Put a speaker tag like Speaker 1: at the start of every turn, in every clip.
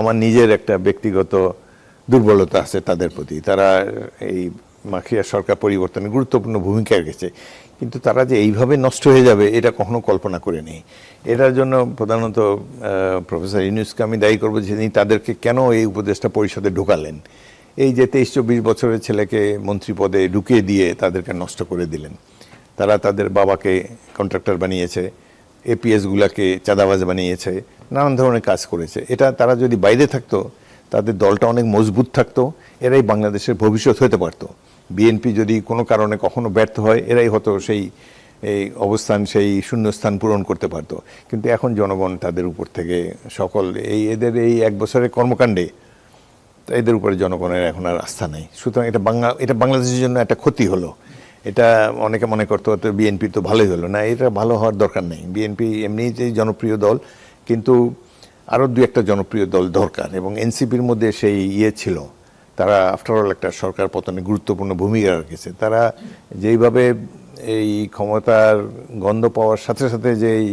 Speaker 1: আমার নিজের একটা ব্যক্তিগত দুর্বলতা আছে তাদের প্রতি। তারা এই মাখিয়া সরকার পরিবর্তনে গুরুত্বপূর্ণ ভূমিকা রেখেছে, কিন্তু তারা যে এইভাবে নষ্ট হয়ে যাবে এটা কখনো কল্পনা করে নেই। এটার জন্য প্রধানত প্রফেসর ইউনূসকে আমি দায়ী করবো, যে তিনি তাদেরকে কেন এই উপদেষ্টা পরিষদে ঢোকালেন। এই যে 23-24 বছরের ছেলেকে মন্ত্রী পদে ঢুকিয়ে দিয়ে তাদেরকে নষ্ট করে দিলেন। তারা তাদের বাবাকে কন্ট্রাক্টর বানিয়েছে, এপিএসগুলাকে চাঁদাবাজ বানিয়েছে, নানান ধরনের কাজ করেছে। এটা তারা যদি বাইরে থাকতো, তাদের দলটা অনেক মজবুত থাকতো, এরাই বাংলাদেশের ভবিষ্যৎ হতে পারতো। বিএনপি যদি কোনো কারণে কখনো ব্যর্থ হয়, এরাই হতো সেই এই অবস্থান, সেই শূন্যস্থান পূরণ করতে পারতো। কিন্তু এখন জনগণ তাদের উপর থেকে সকল এদের এই 1 বছরের কর্মকাণ্ডে এদের উপরে জনগণের এখন আর আস্থা নেই। সুতরাং এটা বাংলাদেশের জন্য একটা ক্ষতি হলো। এটা অনেকে মনে করতে হতো বিএনপি তো ভালোই হলো না, এটা ভালো হওয়ার দরকার নেই। বিএনপি এমনিতেই জনপ্রিয় দল, কিন্তু আরও 2-1টা জনপ্রিয় দল দরকার, এবং এনসিপির মধ্যে সেই ছিল। তারা আফটারঅল একটা সরকার পতনে গুরুত্বপূর্ণ ভূমিকা রেখেছে। তারা যেইভাবে এই ক্ষমতার গন্ধ পাওয়ার সাথে সাথে যে এই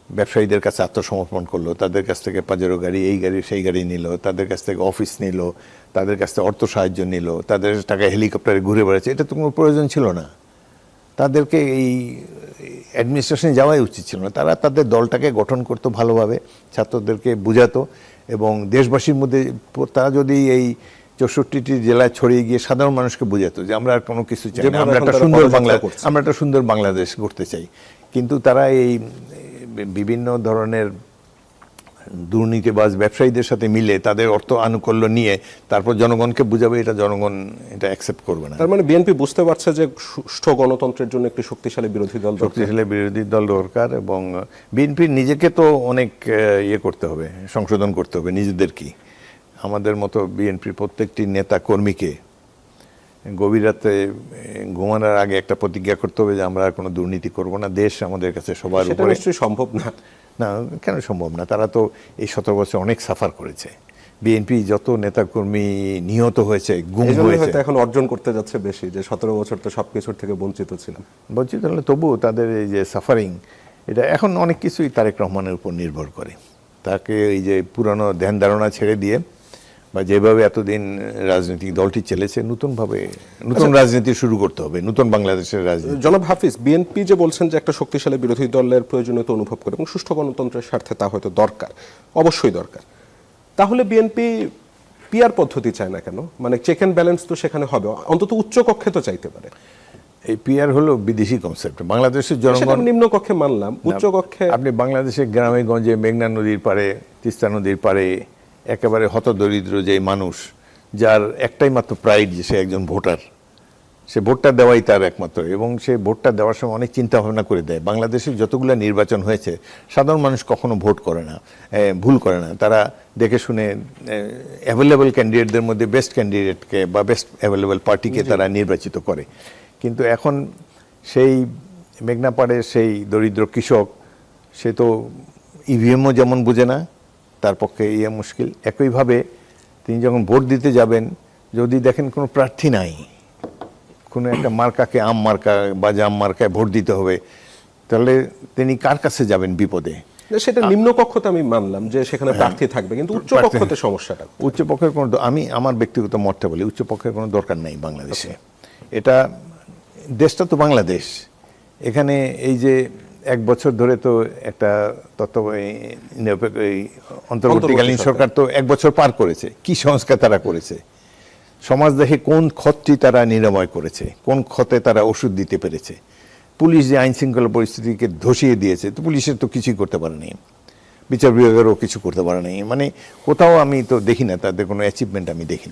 Speaker 1: ব্যবসায়ীদের কাছে আত্মসমর্পণ করলো, তাদের কাছ থেকে পাজেরো গাড়ি, এই গাড়ি সেই গাড়ি নিল, তাদের কাছ থেকে অফিস নিল, তাদের কাছ থেকে অর্থ সাহায্য নিল, তাদের টাকা হেলিকপ্টারে ঘুরে বেড়াচ্ছে, এটা তো কোনো প্রয়োজন ছিল না। তাদেরকে এই অ্যাডমিনিস্ট্রেশনে যাওয়াই উচিত ছিল না। তারা তাদের দলটাকে গঠন করতো ভালোভাবে, ছাত্রদেরকে বুঝাতো, এবং দেশবাসীর মধ্যে তারা যদি এই 64টি জেলায় ছড়িয়ে গিয়ে সাধারণ মানুষকে বুঝাতো যে আমরা আর কোনো কিছু চাই না, আমরা একটা সুন্দর বাংলাদেশ গড়তে চাই। কিন্তু তারা এই বিভিন্ন ধরনের দুর্নীতিবাজ ব্যবসায়ীদের সাথে মিলে তাদের অর্থ আনুকূল্য নিয়ে তারপর জনগণকে বুঝাবে, এটা জনগণ এটা অ্যাকসেপ্ট করবে না।
Speaker 2: তার মানে বিএনপি বুঝতে পারছে যে সুষ্ঠু গণতন্ত্রের জন্য একটি শক্তিশালী বিরোধী দল
Speaker 1: দরকার, এবং বিএনপির নিজেকে তো অনেক করতে হবে, সংশোধন করতে হবে নিজেদেরকে। আমাদের মতো বিএনপির প্রত্যেকটি নেতা কর্মীকে গভীর রাতে ঘুমানোর আগে একটা প্রতিজ্ঞা করতে হবে যে আমরা আর কোনো দুর্নীতি করব না। দেশ আমাদের কাছে সবার উপরে।
Speaker 2: নিশ্চয়ই সম্ভব না।
Speaker 1: না, কেন সম্ভব না? তারা তো এই 17 বছর অনেক সাফার করেছে। বিএনপি যত নেতাকর্মী নিহত হয়েছে, গুম হয়েছে,
Speaker 2: এখন অর্জন করতে যাচ্ছে বেশি, যে 17 বছর তো সবকিছুর থেকে বঞ্চিত ছিলাম।
Speaker 1: বঞ্চিত হলে তবুও তাদের এই যে সাফারিং, এটা এখন অনেক কিছুই তারেক রহমানের উপর নির্ভর করে। তাকে এই যে পুরানো ধ্যান ধারণা ছেড়ে দিয়ে, বা যেভাবে এতদিন রাজনৈতিক দলটি চলেছে, নতুন রাজনীতি শুরু করতে হবে, নতুন বাংলাদেশের রাজনীতি।
Speaker 2: জনাব হাফিজ, বিএনপি যে বলছেন যে একটা শক্তিশালী বিরোধী দলের প্রয়োজনীয়তা অনুভব করে, এবং সুষ্ঠু গণতন্ত্রের স্বার্থে তা হয়তো দরকার, অবশ্যই দরকার। তাহলে বিএনপি পিআর পদ্ধতি চায় না কেন? মানে চেক অ্যান্ড ব্যালেন্স তো সেখানে হবে, অন্তত উচ্চ কক্ষে তো চাইতে পারে।
Speaker 1: এই পিআর হলো বিদেশি কনসেপ্ট। বাংলাদেশের জনগণ
Speaker 2: নিম্ন কক্ষে মানলাম, উচ্চ কক্ষে
Speaker 1: আপনি বাংলাদেশের গ্রামে গঞ্জে, মেঘনা নদীর পারে, তিস্তা নদীর পারে একেবারে হতদরিদ্র যে মানুষ, যার একটাই মাত্র প্রাইড যে সে একজন ভোটার, সে ভোটটা দেওয়াই তার একমাত্র, এবং সে ভোটটা দেওয়ার সময় অনেক চিন্তা ভাবনা করে দেয়। বাংলাদেশের যতগুলো নির্বাচন হয়েছে, সাধারণ মানুষ কখনো ভোট করে না, ভুল করে না। তারা দেখে শুনে অ্যাভেলেবল ক্যান্ডিডেটদের মধ্যে বেস্ট ক্যান্ডিডেটকে বা বেস্ট অ্যাভেলেবল পার্টিকে তারা নির্বাচিত করে। কিন্তু এখন সেই মেঘনাপাড়ের সেই দরিদ্র কৃষক, সে তো ইভিএমও যেমন বোঝে না, তার পক্ষে মুশকিল। একইভাবে তিনি যখন ভোট দিতে যাবেন, যদি দেখেন কোনো প্রার্থী নাই, কোনো একটা মার্কাকে আম মার্কা বা জাম মার্কায় ভোট দিতে হবে, তাহলে তিনি কার কাছে যাবেন বিপদে?
Speaker 2: সেটা নিম্ন কক্ষতে আমি মানলাম যে সেখানে প্রার্থী থাকবে, কিন্তু উচ্চ কক্ষতে সমস্যাটা।
Speaker 1: উচ্চ পক্ষের কোনো, আমি আমার ব্যক্তিগত মতটা বলি, উচ্চ পক্ষের কোনো দরকার নেই বাংলাদেশে। এটা দেশটা তো বাংলাদেশ। এখানে এই যে 1 বছর ধরে তো একটা অন্তর্বর্তীকালীন সরকার তো 1 বছর পার করেছে। কি সংস্কার তারা করেছে, সমাজ দেখে কোন ক্ষতটি তারা নিরাময় করেছে, কোন ক্ষতে তারা ওষুধ দিতে পেরেছে। পুলিশ যে আইন শৃঙ্খলা পরিস্থিতিকে ধসিয়ে দিয়েছে, তো পুলিশের তো কিছুই করতে পারেনি, বিচার বিভাগেরও কিছু করতে পারেনি। মানে কোথাও আমি তো দেখি না তাদের কোনো অ্যাচিভমেন্ট, আমি দেখি না।